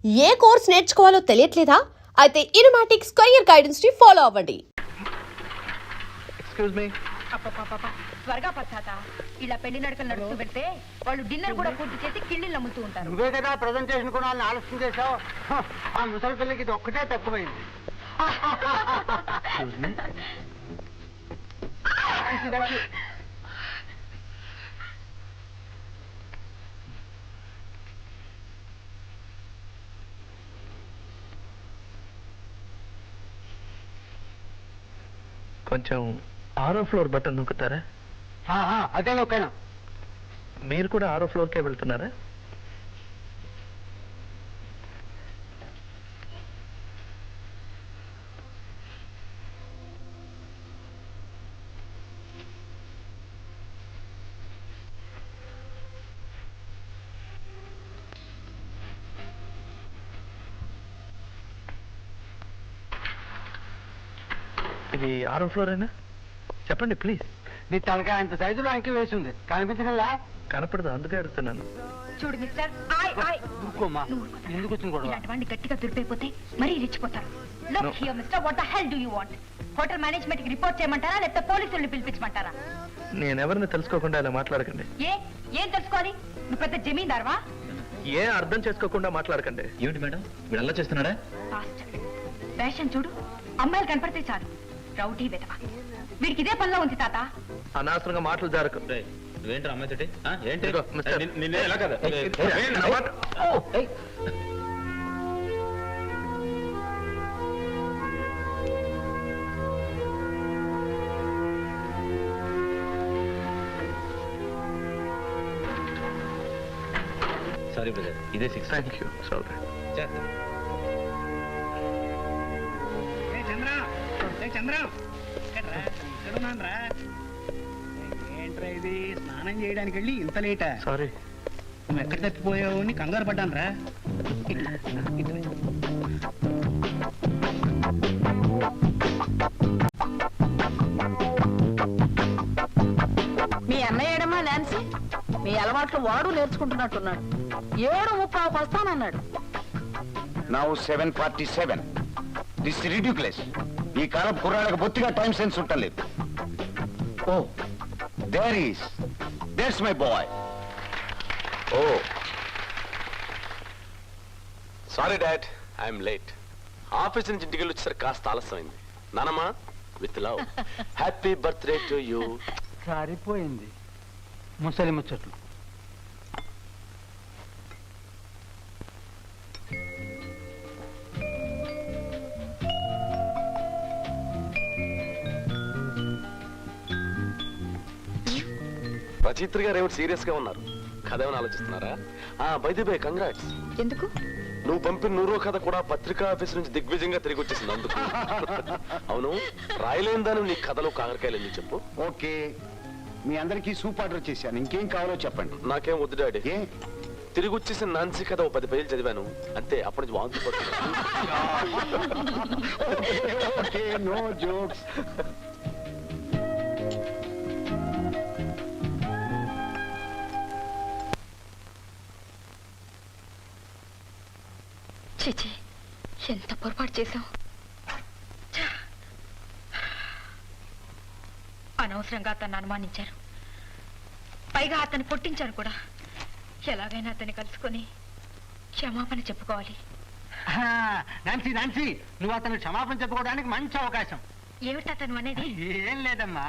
ఏ course నేర్చుకోవాలో తెలియట్లేదా? అయితే ఇనమాటిక్స్ career guidance ని follow అవ్వండి. Excuse me. త్వరగా పచ్చాత ఇలా పెళ్లి నడకలు నడుస్తూ పెడితే వాళ్ళు డిన్నర్ కూడా పూర్తి చేసి కిళ్ళిళ్ళు అమ్ముతూ ఉంటారు. నువ్వే కదా ప్రజెంటేషన్ కూడా ఆలస్యం చేసావు. ఆ ముసలి పిల్లకి ఇది ఒక్కటే తక్కువైంది. కొంచెం 6వ ఫ్లోర్ బటన్ నొక్కుతారా? అదే నొక్కాను. మీరు కూడా 6వ ఫ్లోర్కే వెళ్తున్నారా? ఇది 6వ ఫ్లోర్ అయినా? చెప్పండి ప్లీజ్. నీ తలకాయ అంత సైజులో అంకి వేసి ఉంది, కనిపించగలరా? కనపడదు, అందుకే అడుగుతున్నాను. చూడు మిస్టర్, ఎందుకు వచ్చింది కూడా ఇలాంటి గట్టిగా దురిపోతే మరీ రెచ్చిపోతారు. Look here mister, what the hell do you want? Hotel management కి రిపోర్ట్ చేయమంటారా లేకపోతే పోలీసుల్ని పిలిపించమంటారా? నేను ఎవరిని తెలుసుకోకుండా ఇలా మాట్లాడకండి. ఏం తెలుసుకోవాలి? నువ్వు పెద్ద జమీందారువా? ఏ అర్థం చేసుకోకుండా మాట్లాడకండి. ఏమిటి మేడం, వీడు అలా చేస్తున్నాడా? ఫ్యాషన్ చూడు, అమ్మాయిలు కనపడితే చాలు రౌడీ వెధవ. వీడికి ఇదే పనిలో ఉంది తాత. అనవసరంగా మాటలు జరగకు. నువ్వేంటి అమ్మాయి తోటి? ఏంటి ఇదిగో, మిస్టర్. నిన్నే ఎలా కదా? సారీ బ్రదర్, ఇదే 6. Thank you. సారీ. ఏంట్రా ఇది? స్నానం చేయడానికి వెళ్ళి ఇంత లేటా? సారీ. నువ్వు ఎక్కడ తప్పిపోయావు అని కంగారు పడ్డాను రా. మీ అన్నయ్య ఏడమ్మా నాన్సీ? మీ అలవాట్లు వాడు నేర్చుకుంటున్నట్టున్నాడు. 7:30 వస్తానన్నాడు. నౌ 7:47. This ridiculous. ఈ కాలం కుర్రాళ్ళకి బొత్తిగా టైం సెన్స్ ఉండలేదు. Oh there's my boy. Oh sorry dad, I'm late. Office నుంచి ఇంటికి వెళ్ళి వచ్చేసరికి కాస్త ఆలస్యమైంది. నానమ్మా, with love, happy birthday to you. సరిపోయింది ముసలి ముచ్చట్లు. రచయిత్రి గారు ఏమిటి సీరియస్ గా ఉన్నారు? కథ ఏమైనా ఆలోచిస్తున్నారా? By the by, congrats. ఎందుకు? నువ్వు పంపిన 100వ కథ కూడా పత్రికా ఆఫీస్ నుంచి దిగ్విజయంగా తిరిగి వచ్చేసింది అందుకు. అవును, రాయలేని దాని నీ కథలో కాకరకాయలు ఎందుకు చెప్పు. ఓకే, మీ అందరికీ సూప్ ఆర్డర్ చేశాను. ఇంకేం కావాలో చెప్పండి. నాకేం వద్దు డాడీ. ఏ తిరిగి వచ్చేసిన నాన్సీ కథ 10 పేజీలు చదివాను అంతే. అప్పటి నుంచి వాంతి పడుతుంది. No jokes. చిచి, ఎంత పొరపాటు చేశాం. అనవసరంగా అతన్ని అనుమానించారు, పైగా అతన్ని కొట్టించారు కూడా. ఎలాగైనా అతన్ని కలుసుకొని క్షమాపణ చెప్పుకోవాలి. నాన్సీ, నువ్వు అతను క్షమాపణ చెప్పుకోవడానికి మంచి అవకాశం. ఏమిటి అతను అనేది? ఏం లేదమ్మా,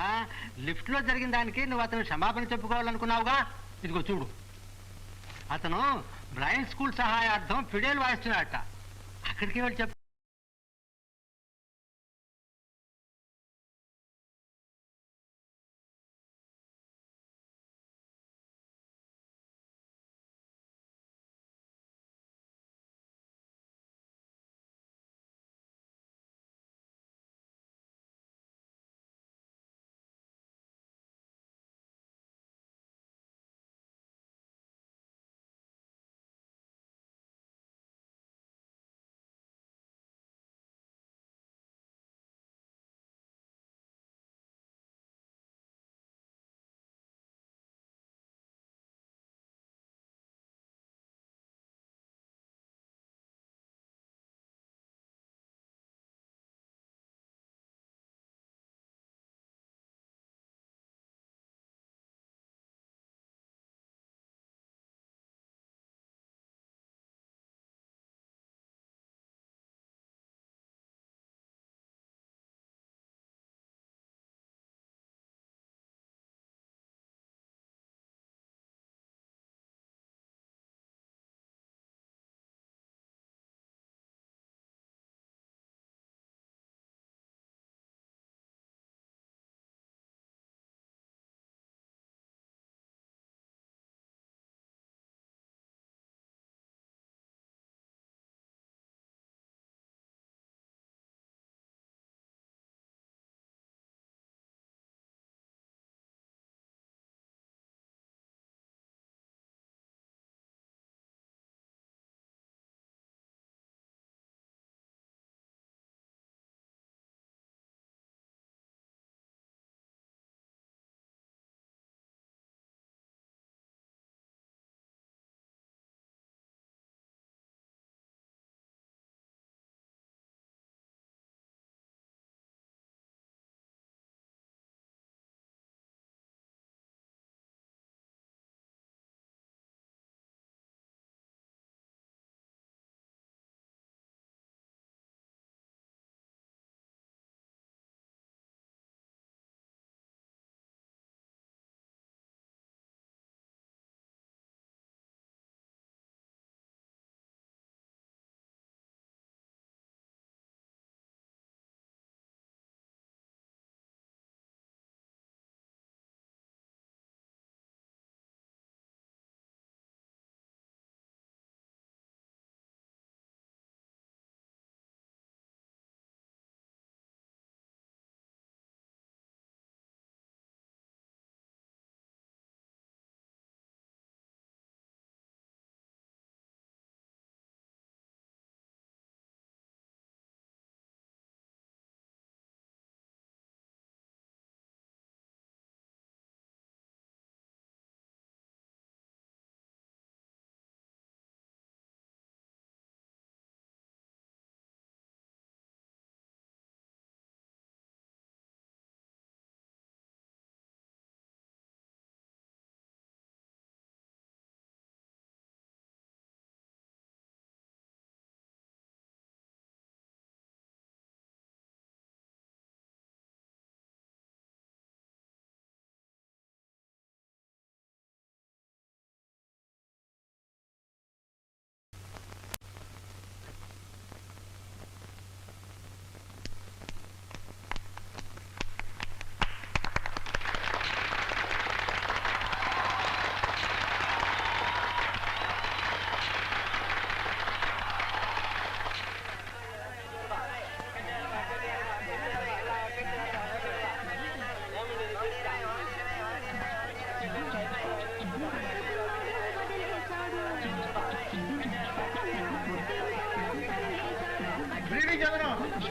లిఫ్ట్ లో జరిగిన దానికి నువ్వు అతను క్షమాపణ చెప్పుకోవాలనుకున్నావుగా. ఇదిగో చూడు, అతను బ్రైన్ స్కూల్ సహాయార్థం ఫిడేల్ వాయిస్తున్నాడట. అక్కడికి వెళ్ళి చెప్పు.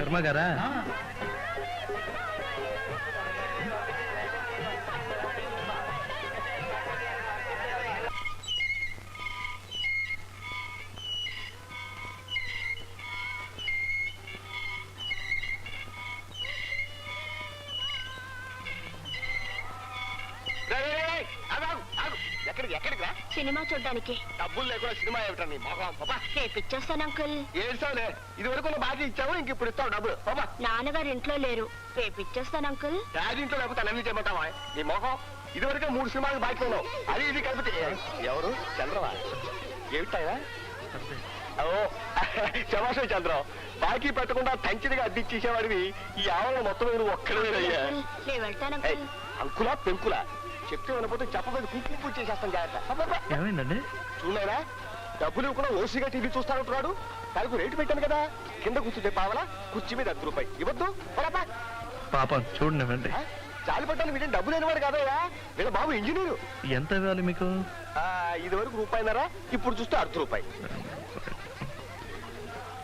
శర్మ గారా? ఎక్కడికి ఎక్కడికి రా? సినిమా చూడ్డానికి డబ్బులు లేకుండా సినిమా ఏమిటండి మొహం పాపా. రేపు ఇచ్చేస్తాను అంకుల్. ఏడ్చావులే, ఇది వరకు బాకీ ఇచ్చావు, ఇంక ఇప్పుడు ఇస్తావు డబ్బులు పాపా. నాన్నగారు ఇంట్లో లేరు, రేపు ఇచ్చేస్తాను అంకుల్. రాజీంట్లో లేకపోతే అన్ని చేయమంటావా? నీ మొహం ఇది వరకే 3 సినిమాలు బాకీ ఉన్నావు, అది ఇది కలిపితే ఎవరు? చంద్రవా? ఏమిటాయా? ఓ శమాశం చంద్రం, బాకీ పెట్టకుండా తంచిదిగా అద్దిచ్చేసేవాడివి ఈ ఆవరణ మొత్తం నువ్వు ఒక్కడవేనయ్యా. నేను వెళ్తాను అంకుల్. అంకులా పెంకులా చెప్తే వినపోతే చెప్పబోదు కుంకుమ పూజ చేసేస్తాం జాగ్రత్త. ఏమైందండి? చూడలేరా, డబ్బులు ఇవ్వకుండా ఓసీగా టీవీ చూస్తానంటున్నాడు. దానికి రేటు పెట్టాను కదా, కింద కూర్చుంటే పావలా, కుర్చీ మీద 10 రూపాయలు ఇవ్వద్దు. పాపం చూడండి. చాలు పట్టాను, వీటిని డబ్బు లేనివాడు కాదయ్యా, వీళ్ళ బాబు ఇంజనీరు. ఎంత ఇవ్వాలి మీకు? ఇది వరకు రూపాయిన్నర, ఇప్పుడు చూస్తే 1/2 రూపాయి.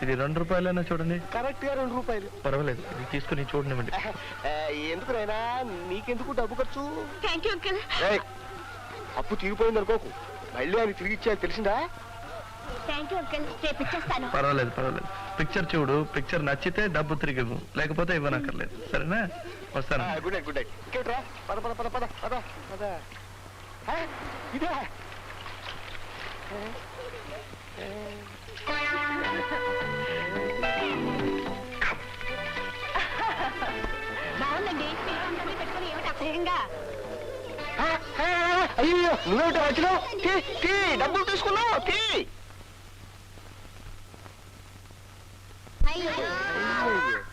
ఇది 2 రూపాయలైనా చూడండి. కరెక్ట్ గా 2 రూపాయలు. పర్వాలేదు, ఇది తీసుకుని చూడండి. ఎందుకునైనా నీకెందుకు డబ్బు ఖర్చు? Thank you uncle. అప్పు తీరిపోయింది అనుకోకు, మళ్ళీ ఆయన తిరిగి ఇచ్చేయాలి, తెలిసిందా? థ్యాంక్ యూ అంకుల్, రేపు ఇచ్చేస్తాను. పర్వాలేదు. పిక్చర్ చూడు, పిక్చర్ నచ్చితే డబ్బు తిరిగి ఇవ్వు, లేకపోతే ఇవ్వనక్కర్లేదు. సరేనా? వస్తాను. Good night, good night. ఇంకేట్రా, పద పద పద పద పద పద. ఇదే బాగుందండి, పిల్లలందరినీ పెట్టుకుని ఏమిటి అసహ్యంగా? అయ్యో, నువ్వేమిటో వచ్చినావు? తీ, డబ్బులు తీసుకున్నావు, తీ.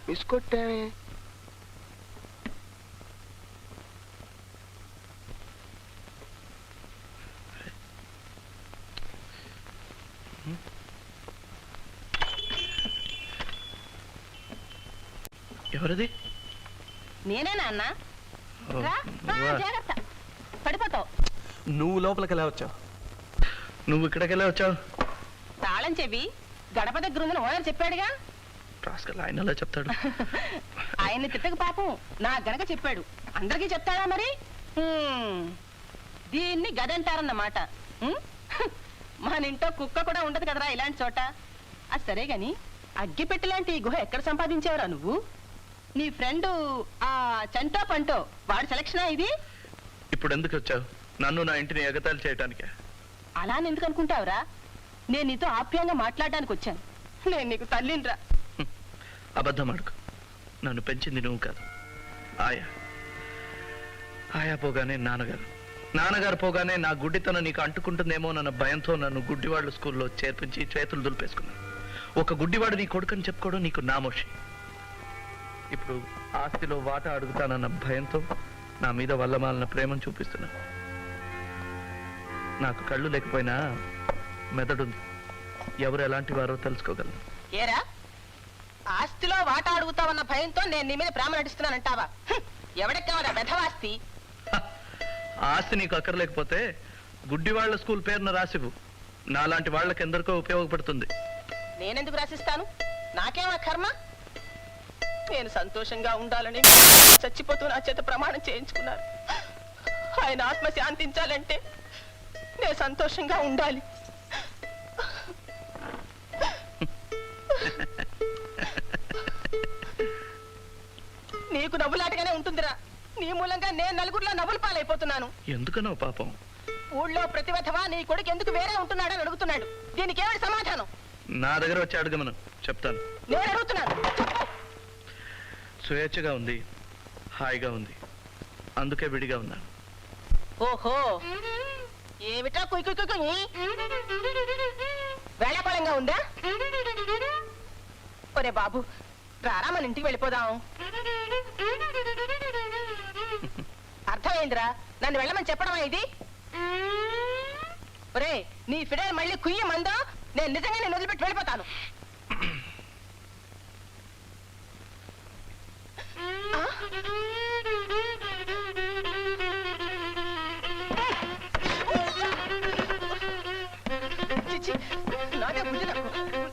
మిస్ కొట్టావే. ఎవరిది? నేనే నాన్న. జాగ్రత్త, పడిపోతావు. నువ్వు లోపలికి ఎలా వచ్చావు? నువ్వు ఇక్కడికి ఎలా వచ్చావు? తాళం చెవి గడప దగ్గర ఉందని ఓనర్ చెప్పాడుగా. రాస్కల్, ఆయన ఎలా చెప్తాడు? ఆయన్ని తిట్టక పాపం నా గనక చెప్పాడు. అందరికీ చెప్తాడా మరి? దీన్ని గదంటారన్నమాట. మన ఇంట్లో కుక్క కూడా ఉండదు కదరా ఇలాంటి చోట. అది సరే గాని, అగ్గిపెట్టి లాంటి ఈ గుహ ఎక్కడ సంపాదించావురా నువ్వు? నీ ఫ్రెండ్ ఆ చంటో పంటో వాడి సెలక్షనా ఇది? ఇప్పుడు ఎందుకు వచ్చావు? నన్ను నా ఇంటిని ఎగతాళి చేయటానికే. అలా ఎందుకు అనుకుంటావురా? నేను నీతో ఆప్యాయంగా మాట్లాడడానికి వచ్చాను. నేను నీకు తల్లినిరా. అబద్ధం ఆడుకు. నన్ను పెంచింది నువ్వు కాదు, ఆయా పోగానే నాన్నగారు పోగానే నా గుడ్డితనం నీకు అంటుకుంటుందేమో నన్న భయంతో నన్ను గుడ్డివాళ్ళు స్కూల్లో చేర్పించి చేతులు దులిపేసుకున్నాను. ఒక గుడ్డివాడు నీ కొడుకని చెప్పుకోవడం నీకు నామోషి. ఇప్పుడు ఆస్తిలో వాటా అడుగుతానన్న భయంతో నా మీద వల్లమాలిన ప్రేమను చూపిస్తున్నా. నాకు కళ్ళు లేకపోయినా మెదడుంది. ఎవరు ఎలాంటి వారో తెలుసుకోగలను. ఏరా, ఆస్తిలో వాటా అడుగుతావన్న భయంతో నేను నీ మీద ప్రేమ నటిస్తున్నానంటావా? ఎవడెక్కావరా మెధవాస్తి? ఆస్తి నీకు అక్కర్లేకపోతే గుడ్డివాళ్ల స్కూల్ పేరున రాసివు. నాలాంటి వాళ్ళకి ఎందరికో ఉపయోగపడుతుంది. నేనెందుకు రాసిస్తాను? నాకేమా కర్మ? నేను సంతోషంగా ఉండాలని చచ్చిపోతూ నా చేత ప్రమాణం చేయించుకున్నారు. ఆయన ఆత్మ శాంతించాలంటే నేను సంతోషంగా ఉండాలి. నీకు నవ్వులాటగానే ఉంటుందిరా. నీ మూలంగా నేను నలుగురిలో నవ్వులు పాలైపోతున్నాను. ఎందుకనో పాపం. ఊళ్ళో ప్రతివధవా నీ కొడుకు ఎందుకు వేరే ఉంటున్నాడని అడుగుతున్నాడు. దీనికి ఏమిటి సమాధానం? నా దగ్గర వచ్చి అడగమను, చెప్తాను. నేను అడుగుతున్నాను, చెప్పు. స్వేచ్ఛగా ఉంది, హాయిగా ఉంది, అందుకే విడిగా ఉన్నాను. ఓహో, ఏమిటా కుయ్ కుయ్ కుయ్ కుయ్? వేళాకోళంగా ఉందా? ఒరే బాబు, రారా మన ఇంటికి వెళ్ళిపోదాం. అర్థమైందిరా, నన్ను వెళ్ళమని చెప్పడమా ఇది? ఒరే, నీ ఫిడైల్ మళ్ళీ కుయ్యమందో నేను నిజంగా నేను వదిలిపెట్టి వెళ్ళిపోతాను. చిచి, నాకే బుద్ధి తక్కువ.